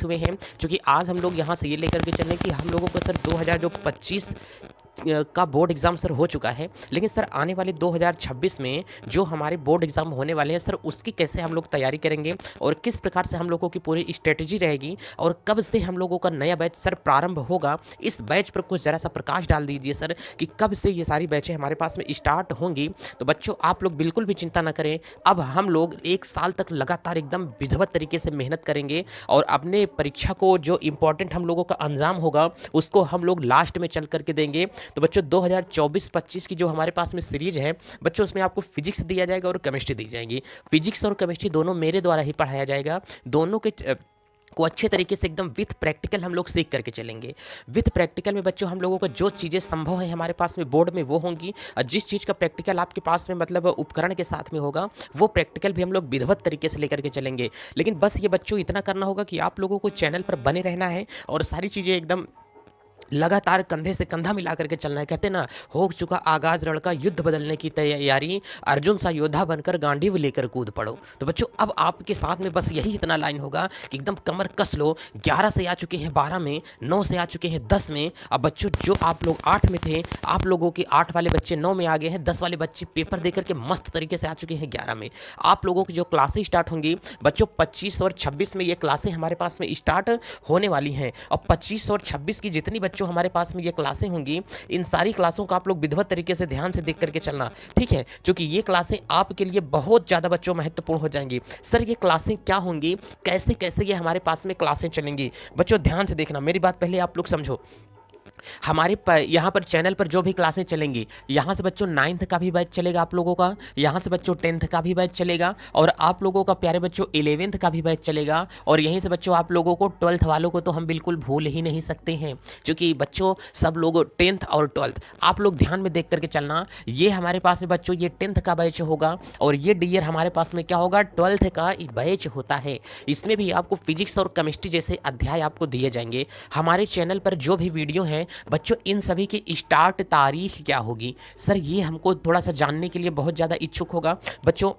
उपस्थित हुए हैं, क्योंकि आज हम लोग यहाँ से ये लेकर के चल रहे हैं कि हम लोगों को सर 2025 का बोर्ड एग्ज़ाम सर हो चुका है, लेकिन सर आने वाले 2026 में जो हमारे बोर्ड एग्ज़ाम होने वाले हैं सर, उसकी कैसे हम लोग तैयारी करेंगे और किस प्रकार से हम लोगों की पूरी स्ट्रेटजी रहेगी और कब से हम लोगों का नया बैच सर प्रारंभ होगा, इस बैच पर कुछ ज़रा सा प्रकाश डाल दीजिए सर कि कब से ये सारी बैचें हमारे पास में स्टार्ट होंगी। तो बच्चों आप लोग बिल्कुल भी चिंता ना करें, अब हम लोग 1 साल तक लगातार एकदम विधिवत तरीके से मेहनत करेंगे और अपने परीक्षा को जो इम्पोर्टेंट हम लोगों का अंजाम होगा उसको हम लोग लास्ट में चल करके देंगे। तो बच्चों 2024-25 की जो हमारे पास में सीरीज है बच्चों, उसमें आपको फिजिक्स दिया जाएगा और केमिस्ट्री दी जाएगी। फिजिक्स और केमिस्ट्री दोनों मेरे द्वारा ही पढ़ाया जाएगा, दोनों के को अच्छे तरीके से एकदम विथ प्रैक्टिकल हम लोग सीख करके चलेंगे। विथ प्रैक्टिकल में बच्चों हम लोगों को जो चीज़ें संभव है हमारे पास में बोर्ड में वो होंगी, और जिस चीज़ का प्रैक्टिकल आपके पास में मतलब उपकरण के साथ में होगा वो प्रैक्टिकल भी हम लोग विधिवत तरीके से लेकर के चलेंगे। लेकिन बस ये बच्चों इतना करना होगा कि आप लोगों को चैनल पर बने रहना है और सारी चीज़ें एकदम लगातार कंधे से कंधा मिला करके चलना है। कहते ना, हो चुका आगाज रण का युद्ध बदलने की तैयारी, अर्जुन सा योद्धा बनकर गांडीव लेकर कूद पड़ो। तो बच्चों अब आपके साथ में बस यही इतना लाइन होगा कि एकदम कमर कस लो। 11 से आ चुके हैं 12 में, 9 से आ चुके हैं 10 में। अब बच्चों जो आप लोग 8 में थे, आप लोगों के 8 वाले बच्चे 9 में आ गए हैं, 10 वाले बच्चे पेपर दे करके मस्त तरीके से आ चुके हैं 11 में। आप लोगों की जो क्लासें स्टार्ट होंगी बच्चों 25 और 26 में, ये क्लासें हमारे पास में स्टार्ट होने वाली हैं। और 25 और 26 की जितनी बच्चों हमारे पास में ये क्लासें होंगी, इन सारी क्लासों को आप लोग विधिवत तरीके से ध्यान से देख करके चलना, ठीक है, क्योंकि ये क्लासें आपके लिए बहुत ज़्यादा बच्चों महत्वपूर्ण हो जाएंगी। सर ये क्लासें क्या होंगी, कैसे कैसे ये हमारे पास में क्लासें चलेंगी, बच्चों ध्यान से देखना, मेरी बात पहले आप लोग समझो। हमारे यहाँ पर चैनल पर जो भी क्लासें चलेंगी, यहाँ से बच्चों 9th का भी बैच चलेगा आप लोगों का, यहाँ से बच्चों 10th का भी बैच चलेगा, और आप लोगों का प्यारे बच्चों 11th का भी बैच चलेगा, और यहीं से बच्चों आप लोगों को 12th वालों को तो हम बिल्कुल भूल ही नहीं सकते हैं, क्योंकि बच्चों सब लोग 10th और 12th आप लोग ध्यान में देख करके चलना। ये हमारे पास में बच्चों ये 10th का बैच होगा, और ये डियर हमारे पास में क्या होगा, 12th का बैच होता है। इसमें भी आपको फिजिक्स और केमिस्ट्री जैसे अध्याय आपको दिए जाएंगे। हमारे चैनल पर जो भी वीडियो है बच्चों, इन सभी की स्टार्ट तारीख क्या होगी, सर ये हमको थोड़ा सा जानने के लिए बहुत ज़्यादा इच्छुक होगा। बच्चों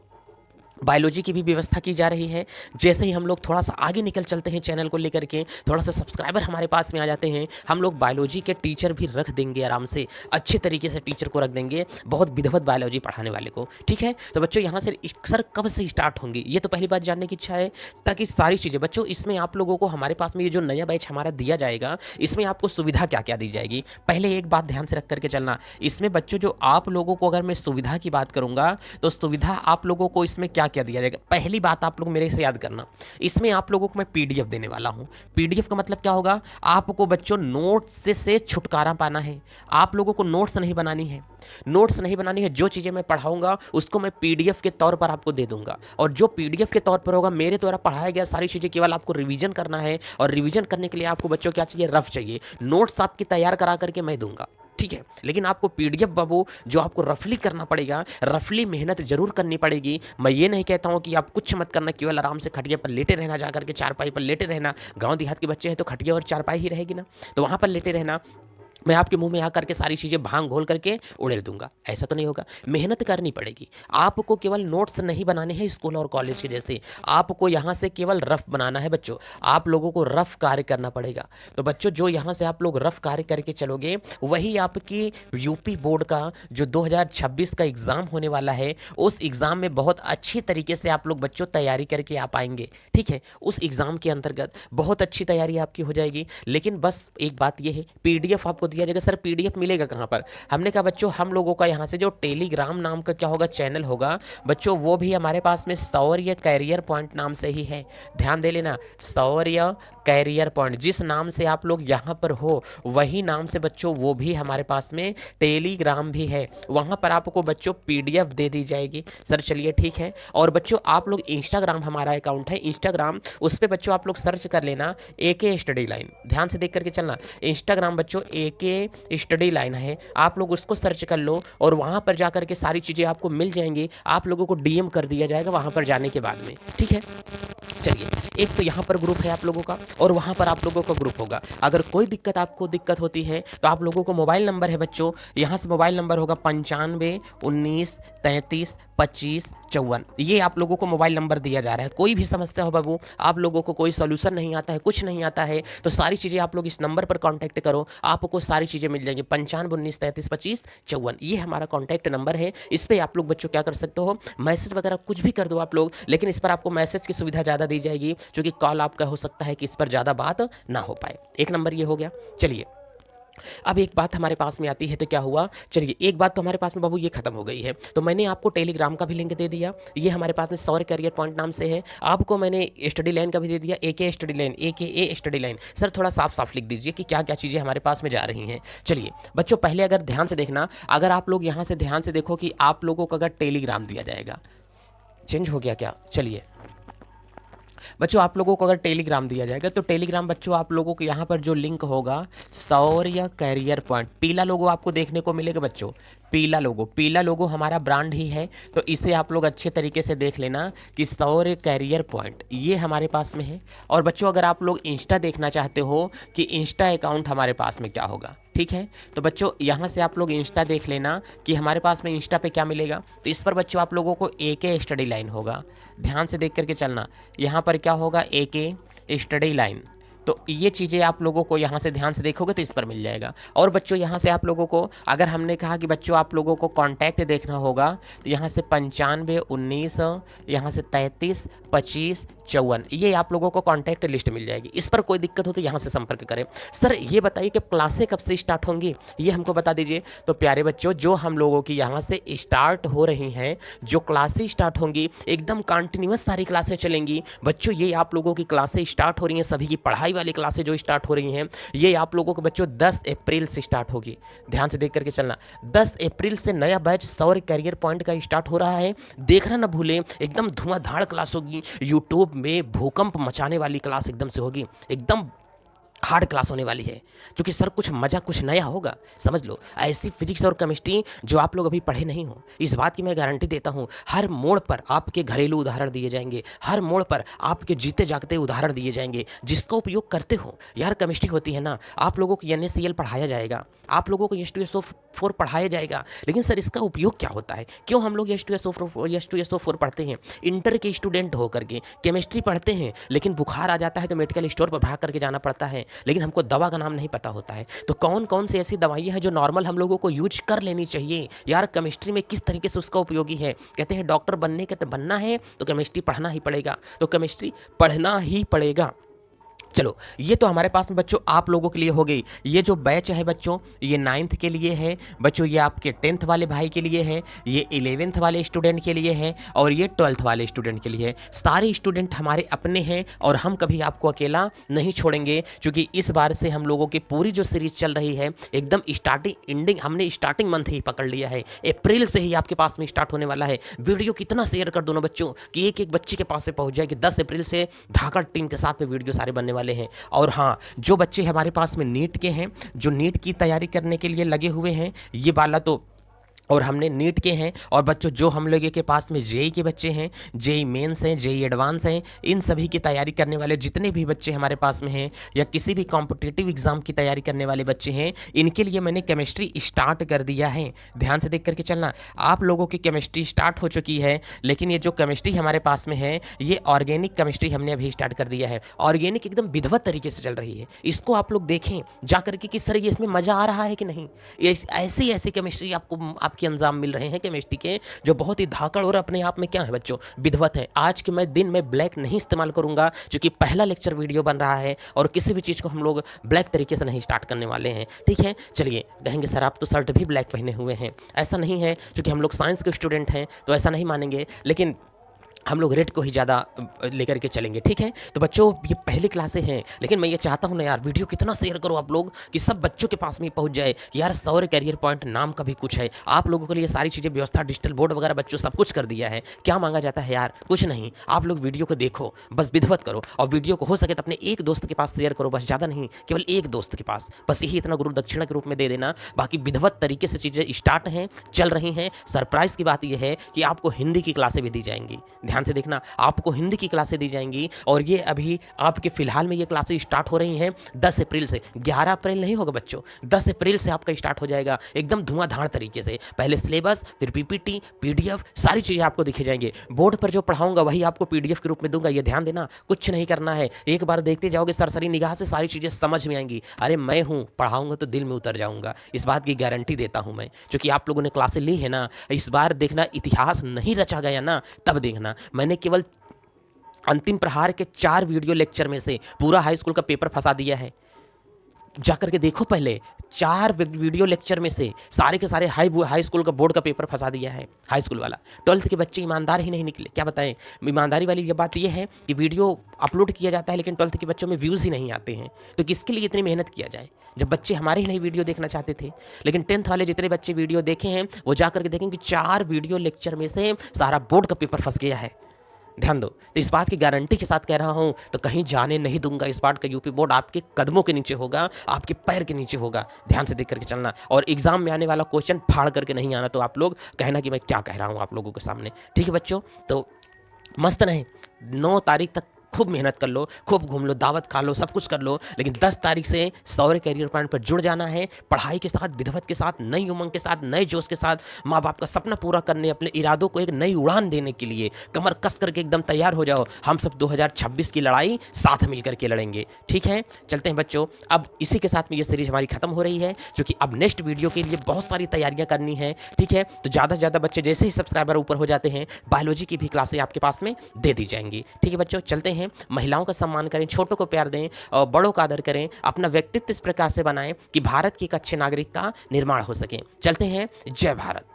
बायोलॉजी की भी व्यवस्था की जा रही है। जैसे ही हम लोग थोड़ा सा आगे निकल चलते हैं चैनल को लेकर के, थोड़ा सा सब्सक्राइबर हमारे पास में आ जाते हैं, हम लोग बायोलॉजी के टीचर भी रख देंगे, आराम से अच्छे तरीके से टीचर को रख देंगे, बहुत विधिवत बायोलॉजी पढ़ाने वाले को, ठीक है। तो बच्चों यहाँ से सर कब से स्टार्ट होंगी, ये तो पहली बात जानने की इच्छा है, ताकि सारी चीज़ें बच्चों इसमें आप लोगों को हमारे पास में ये जो नया बैच हमारा दिया जाएगा, इसमें आपको सुविधा क्या क्या दी जाएगी। पहले एक बात ध्यान से रख करके चलना, इसमें बच्चों जो आप लोगों को अगर मैं सुविधा की बात करूँगा तो सुविधा आप लोगों को इसमें क्या क्या दिया जाएगा। पहली बात आप लोग मेरे से याद करना, इसमें आप लोगों को मैं पीडीएफ देने वाला हूं। पीडीएफ का मतलब क्या होगा, आपको बच्चों नोट्स से छुटकारा पाना है। आप लोगों को नोट्स नहीं बनानी है, नोट्स नहीं बनानी है, जो चीज़ें मैं पढ़ाऊंगा उसको मैं पीडीएफ के तौर पर आपको दे दूंगा, और जो पीडीएफ के तौर पर होगा मेरे द्वारा पढ़ाया गया सारी चीज़ें केवल आपको रिवीजन करना है, और रिवीजन करने के लिए आपको बच्चों क्या चाहिए, रफ चाहिए। नोट्स आपकी तैयार करा करके मैं दूंगा, ठीक है, लेकिन आपको पीडीएफ बाबू जो आपको रफली करना पड़ेगा, रफली मेहनत जरूर करनी पड़ेगी। मैं ये नहीं कहता हूँ कि आप कुछ मत करना, केवल आराम से खटिया पर लेटे रहना, जाकर के चारपाई पर लेटे रहना। गांव देहात के बच्चे हैं तो खटिया और चारपाई ही रहेगी ना, तो वहाँ पर लेटे रहना। मैं आपके मुंह में आकर के सारी चीज़ें भांग घोल करके उड़ेल दूंगा, ऐसा तो नहीं होगा। मेहनत करनी पड़ेगी आपको, केवल नोट्स नहीं बनाने हैं स्कूल और कॉलेज के जैसे, आपको यहाँ से केवल रफ बनाना है बच्चों, आप लोगों को रफ कार्य करना पड़ेगा। तो बच्चों जो यहाँ से आप लोग रफ कार्य करके चलोगे, वही आपकी यूपी बोर्ड का जो 2026 का एग्ज़ाम होने वाला है, उस एग्ज़ाम में बहुत अच्छी तरीके से आप लोग बच्चों तैयारी करके आ पाएंगे, ठीक है। उस एग्ज़ाम के अंतर्गत बहुत अच्छी तैयारी आपकी हो जाएगी। लेकिन बस एक बात यह है, पीडीएफ आपको दिया जाएगा। सर पीडीएफ मिलेगा कहाँ पर, हमने कहा बच्चों हम लोगों का यहाँ से जो टेलीग्राम नाम का क्या होगा, चैनल होगा बच्चों, वो भी हमारे पास में शौर्य कैरियर पॉइंट नाम से ही है। ध्यान दे लेना, शौर्य कैरियर पॉइंट, जिस नाम से आप लोग यहाँ पर हो वही नाम से बच्चों वो भी हमारे पास में टेलीग्राम भी है, वहाँ पर आपको बच्चों पीडीएफ दे दी जाएगी। सर चलिए ठीक है। और बच्चों आप लोग इंस्टाग्राम, हमारा अकाउंट है इंस्टाग्राम, उस पर बच्चों आप लोग सर्च कर लेना एके स्टडी लाइन, ध्यान से देख करके चलना। इंस्टाग्राम बच्चों एके स्टडी लाइन है, आप लोग उसको सर्च कर लो, और वहाँ पर जाकर के सारी चीज़ें आपको मिल जाएंगी। आप लोगों को डीएम कर दिया जाएगा वहाँ पर जाने के बाद में, ठीक है। चलिए, एक तो यहाँ पर ग्रुप है आप लोगों का, और वहाँ पर आप लोगों का ग्रुप होगा। अगर कोई दिक्कत होती है तो आप लोगों को मोबाइल नंबर है बच्चों, यहाँ से मोबाइल नंबर होगा 95 19 33 25 54, ये आप लोगों को मोबाइल नंबर दिया जा रहा है। कोई भी समस्या हो बाबू, आप लोगों को कोई सॉल्यूशन नहीं आता है, कुछ नहीं आता है, तो सारी चीज़ें आप लोग इस नंबर पर कांटेक्ट करो, आपको सारी चीज़ें मिल जाएंगी। 95 19 33 25 54, ये हमारा कॉन्टैक्ट नंबर है। इस पर आप लोग बच्चों क्या कर सकते हो, मैसेज वगैरह कुछ भी कर दो आप लोग, लेकिन इस पर आपको मैसेज की सुविधा ज़्यादा दी जाएगी, क्योंकि कॉल आपका हो सकता है कि इस पर ज़्यादा बात ना हो पाए। एक नंबर ये हो गया। चलिए अब एक बात हमारे पास में आती है, तो क्या हुआ, चलिए एक बात तो हमारे पास में बाबू ये खत्म हो गई है। तो मैंने आपको टेलीग्राम का भी लिंक दे दिया, ये हमारे पास में सौर करियर पॉइंट नाम से है। आपको मैंने स्टडी लाइन का भी दे दिया, AK study line, AKA study line. Sir थोड़ा साफ साफ लिख दीजिए कि क्या क्या चीज़ें हमारे पास में जा रही हैं। चलिए बच्चों, पहले अगर ध्यान से देखना, अगर आप लोग यहाँ से ध्यान से देखो कि आप लोगों को अगर टेलीग्राम दिया जाएगा, चेंज हो गया क्या, चलिए बच्चों आप लोगों को अगर टेलीग्राम दिया जाएगा, तो टेलीग्राम बच्चों आप लोगों को यहाँ पर जो लिंक होगा, सौर्य कैरियर पॉइंट, पीला लोगो आपको देखने को मिलेगा बच्चों, पीला लोगो हमारा ब्रांड ही है। तो इसे आप लोग अच्छे तरीके से देख लेना कि सौर्य कैरियर पॉइंट ये हमारे पास में है। और बच्चों अगर आप लोग इंस्टा देखना चाहते हो कि इंस्टा अकाउंट हमारे पास में क्या होगा, ठीक है, तो बच्चों यहाँ से आप लोग इंस्टा देख लेना कि हमारे पास में इंस्टा पे क्या मिलेगा। तो इस पर बच्चों आप लोगों को AK स्टडी लाइन होगा, ध्यान से देख करके चलना। यहाँ पर क्या होगा, AK स्टडी लाइन। तो ये चीज़ें आप लोगों को यहाँ से ध्यान से देखोगे तो इस पर मिल जाएगा। और बच्चों यहाँ से आप लोगों को, अगर हमने कहा कि बच्चों आप लोगों को कांटेक्ट देखना होगा, तो यहाँ से 95 19, यहाँ से 33 25 54, ये आप लोगों को कांटेक्ट लिस्ट मिल जाएगी। इस पर कोई दिक्कत हो तो यहाँ से संपर्क करें। सर ये बताइए कि क्लासें कब से स्टार्ट होंगी, ये हमको बता दीजिए। तो प्यारे बच्चों, जो हम लोगों की यहाँ से स्टार्ट हो रही हैं, जो क्लासें स्टार्ट होंगी, एकदम कंटिन्यूअस सारी क्लासें चलेंगी बच्चों। ये आप लोगों की क्लासें स्टार्ट हो रही हैं, सभी की पढ़ाई वाली क्लासें जो स्टार्ट हो रही हैं, ये आप लोगों को बच्चों 10 अप्रैल से स्टार्ट होगी। ध्यान से देख करके चलना, 10 अप्रैल से नया बैच सौर्य कैरियर पॉइंट का स्टार्ट हो रहा है। देखना ना भूलें, एकदम धुआंधार क्लास होगी, यूट्यूब में भूकंप मचाने वाली क्लास एकदम से होगी, एकदम हार्ड क्लास होने वाली है, क्योंकि सर कुछ मजा कुछ नया होगा, समझ लो। ऐसी फिजिक्स और केमिस्ट्री जो आप लोग अभी पढ़े नहीं हो, इस बात की मैं गारंटी देता हूँ। हर मोड़ पर आपके घरेलू उदाहरण दिए जाएंगे, हर मोड़ पर आपके जीते जागते उदाहरण दिए जाएंगे, जिसका उपयोग करते हो। यार केमिस्ट्री होती है ना, आप लोगों को NaCl पढ़ाया जाएगा, आप लोगों को H2SO4 पढ़ाया जाएगा, लेकिन सर इसका उपयोग क्या होता है, क्यों हम लोग H2SO4 पढ़ते हैं। इंटर के स्टूडेंट होकर के केमिस्ट्री पढ़ते हैं, लेकिन बुखार आ जाता है तो मेडिकल स्टोर पर भाग करके जाना पड़ता है, लेकिन हमको दवा का नाम नहीं पता होता है। तो कौन कौन सी ऐसी दवाइयाँ हैं जो नॉर्मल हम लोगों को यूज कर लेनी चाहिए। यार केमिस्ट्री में किस तरीके से उसका उपयोगी है। कहते हैं डॉक्टर बनना है तो केमिस्ट्री पढ़ना ही पड़ेगा, तो केमिस्ट्री पढ़ना ही पड़ेगा। चलो ये तो हमारे पास में बच्चों आप लोगों के लिए हो गई। ये जो बैच है बच्चों, ये 9th के लिए है बच्चों, ये आपके 10th वाले भाई के लिए है, ये 11th वाले स्टूडेंट के लिए है, और ये 12th वाले स्टूडेंट के लिए है। सारे स्टूडेंट हमारे अपने हैं और हम कभी आपको अकेला नहीं छोड़ेंगे, क्योंकि इस बार से हम लोगों की पूरी जो सीरीज चल रही है, एकदम एंडिंग हमने स्टार्टिंग मंथ ही पकड़ लिया है। अप्रैल से ही आपके पास में स्टार्ट होने वाला है। वीडियो कितना शेयर कर दो ना बच्चों कि एक एक बच्चे के पास से पहुंच जाए कि 10 अप्रैल से धाकड़ टीम के साथ में वीडियो सारे बनने वाले हैं। और हाँ, जो बच्चे हमारे पास में नीट के हैं, जो नीट की तैयारी करने के लिए लगे हुए हैं, ये वाला तो और हमने नीट के हैं, और बच्चों जो हम लोगों के पास में जेई के बच्चे हैं, जेई मेंस हैं, जेई एडवांस हैं, इन सभी की तैयारी करने वाले जितने भी बच्चे हमारे पास में हैं, या किसी भी कॉम्पिटिटिव एग्जाम की तैयारी करने वाले बच्चे हैं, इनके लिए मैंने केमिस्ट्री स्टार्ट कर दिया है। ध्यान से देख करके चलना, आप लोगों की केमिस्ट्री स्टार्ट हो चुकी है, लेकिन ये जो केमिस्ट्री हमारे पास में है, ये ऑर्गेनिक केमिस्ट्री हमने अभी स्टार्ट कर दिया है। ऑर्गेनिक एकदम विधिवत तरीके से चल रही है, इसको आप लोग देखें जा करके कि सर ये इसमें मज़ा आ रहा है कि नहीं। ऐसी ऐसी केमिस्ट्री आपके अंजाम मिल रहे हैं केमिस्ट्री के, जो बहुत ही धाकड़ और अपने आप में क्या है बच्चों, विधिवत है। आज के मैं दिन में ब्लैक नहीं इस्तेमाल करूंगा, क्योंकि पहला लेक्चर वीडियो बन रहा है और किसी भी चीज़ को हम लोग ब्लैक तरीके से नहीं स्टार्ट करने वाले हैं, ठीक है। चलिए, कहेंगे सर आप तो शर्ट भी ब्लैक पहने हुए हैं, ऐसा नहीं है, क्योंकि हम लोग साइंस के स्टूडेंट हैं तो ऐसा नहीं मानेंगे, लेकिन हम लोग रेड को ही ज़्यादा लेकर के चलेंगे, ठीक है। तो बच्चों ये पहली क्लासें हैं, लेकिन मैं ये चाहता हूँ ना यार, वीडियो कितना शेयर करो आप लोग कि सब बच्चों के पास में पहुँच जाए कि यार सौर्य कैरियर पॉइंट नाम का भी कुछ है। आप लोगों के लिए सारी चीज़ें व्यवस्था, डिजिटल बोर्ड वगैरह बच्चों सब कुछ कर दिया है। क्या मांगा जाता है यार, कुछ नहीं। आप लोग वीडियो को देखो, बस विधिवत करो, और वीडियो को हो सके तो अपने एक दोस्त के पास शेयर करो, बस ज़्यादा नहीं, केवल एक दोस्त के पास, बस यही इतना गुरु दक्षिणा के रूप में दे देना। बाकी विधिवत तरीके से चीज़ें स्टार्ट हैं, चल रही हैं। सरप्राइज़ की बात यह है कि आपको हिंदी की क्लासें भी दी जाएंगी। ध्यान से देखना, आपको हिंदी की क्लासें दी जाएंगी और ये अभी आपके फिलहाल में ये क्लासेस स्टार्ट हो रही हैं 10 अप्रैल से। 11 अप्रैल नहीं होगा बच्चों, 10 अप्रैल से आपका स्टार्ट हो जाएगा एकदम धुआंधार तरीके से। पहले सिलेबस, फिर पीपीटी, पीडीएफ, सारी चीज़ें आपको दिखे जाएंगे। बोर्ड पर जो पढ़ाऊंगा वही आपको पीडीएफ के रूप में दूंगा, ये ध्यान देना। कुछ नहीं करना है, एक बार देखते जाओगे सरसरी निगाह से सारी चीज़ें समझ में आएंगी। अरे मैं हूँ, पढ़ाऊंगा तो दिल में उतर जाऊंगा, इस बात की गारंटी देता हूँ मैं। क्योंकि आप लोगों ने क्लासें ली है ना, इस बार देखना इतिहास नहीं रचा गया ना, तब देखना। मैंने केवल अंतिम प्रहार के 4 वीडियो लेक्चर में से पूरा हाई स्कूल का पेपर फंसा दिया है। जाकर के देखो, पहले 4 वीडियो लेक्चर में से सारे के सारे हाई स्कूल का बोर्ड का पेपर फंसा दिया है हाई स्कूल वाला। 12th के बच्चे ईमानदार ही नहीं निकले, क्या बताएं। ईमानदारी वाली ये बात ये है कि वीडियो अपलोड किया जाता है लेकिन 12th के बच्चों में व्यूज़ ही नहीं आते हैं, तो किसके लिए इतनी मेहनत किया जाए जब बच्चे हमारे ही नहीं वीडियो देखना चाहते थे। लेकिन 10th वाले जितने बच्चे वीडियो देखे हैं वो जाकर के देखें कि 4 वीडियो लेक्चर में से सारा बोर्ड का पेपर फंस गया है। ध्यान दो, तो इस बात की गारंटी के साथ कह रहा हूं, तो कहीं जाने नहीं दूंगा। इस बार का यूपी बोर्ड आपके कदमों के नीचे होगा, आपके पैर के नीचे होगा। ध्यान से देख करके चलना, और एग्जाम में आने वाला क्वेश्चन फाड़ करके नहीं आना, तो आप लोग कहना कि मैं क्या कह रहा हूं आप लोगों के सामने। ठीक है बच्चों, तो मस्त रहे। 9 तारीख तक खूब मेहनत कर लो, खूब घूम लो, दावत खा लो, सब कुछ कर लो, लेकिन 10 तारीख से शौर्य कैरियर पॉइंट पर जुड़ जाना है। पढ़ाई के साथ, विधवत के साथ, नई उमंग के साथ, नए जोश के साथ, माँ बाप का सपना पूरा करने, अपने इरादों को एक नई उड़ान देने के लिए कमर कस करके एकदम तैयार हो जाओ। हम सब 2026 की लड़ाई साथ मिल करके लड़ेंगे। ठीक है, चलते हैं बच्चों। अब इसी के साथ में ये सीरीज हमारी खत्म हो रही है, क्योंकि अब नेक्स्ट वीडियो के लिए बहुत सारी तैयारियां करनी है। ठीक है, तो ज़्यादा से ज़्यादा बच्चे जैसे ही सब्सक्राइबर ऊपर हो जाते हैं, बायोलॉजी की भी क्लासें आपके पास में दे दी जाएंगी। ठीक है बच्चों, चलते हैं। महिलाओं का सम्मान करें, छोटों को प्यार दें और बड़ों का आदर करें। अपना व्यक्तित्व इस प्रकार से बनाएं कि भारत के एक अच्छे नागरिक का निर्माण हो सके। चलते हैं, जय भारत।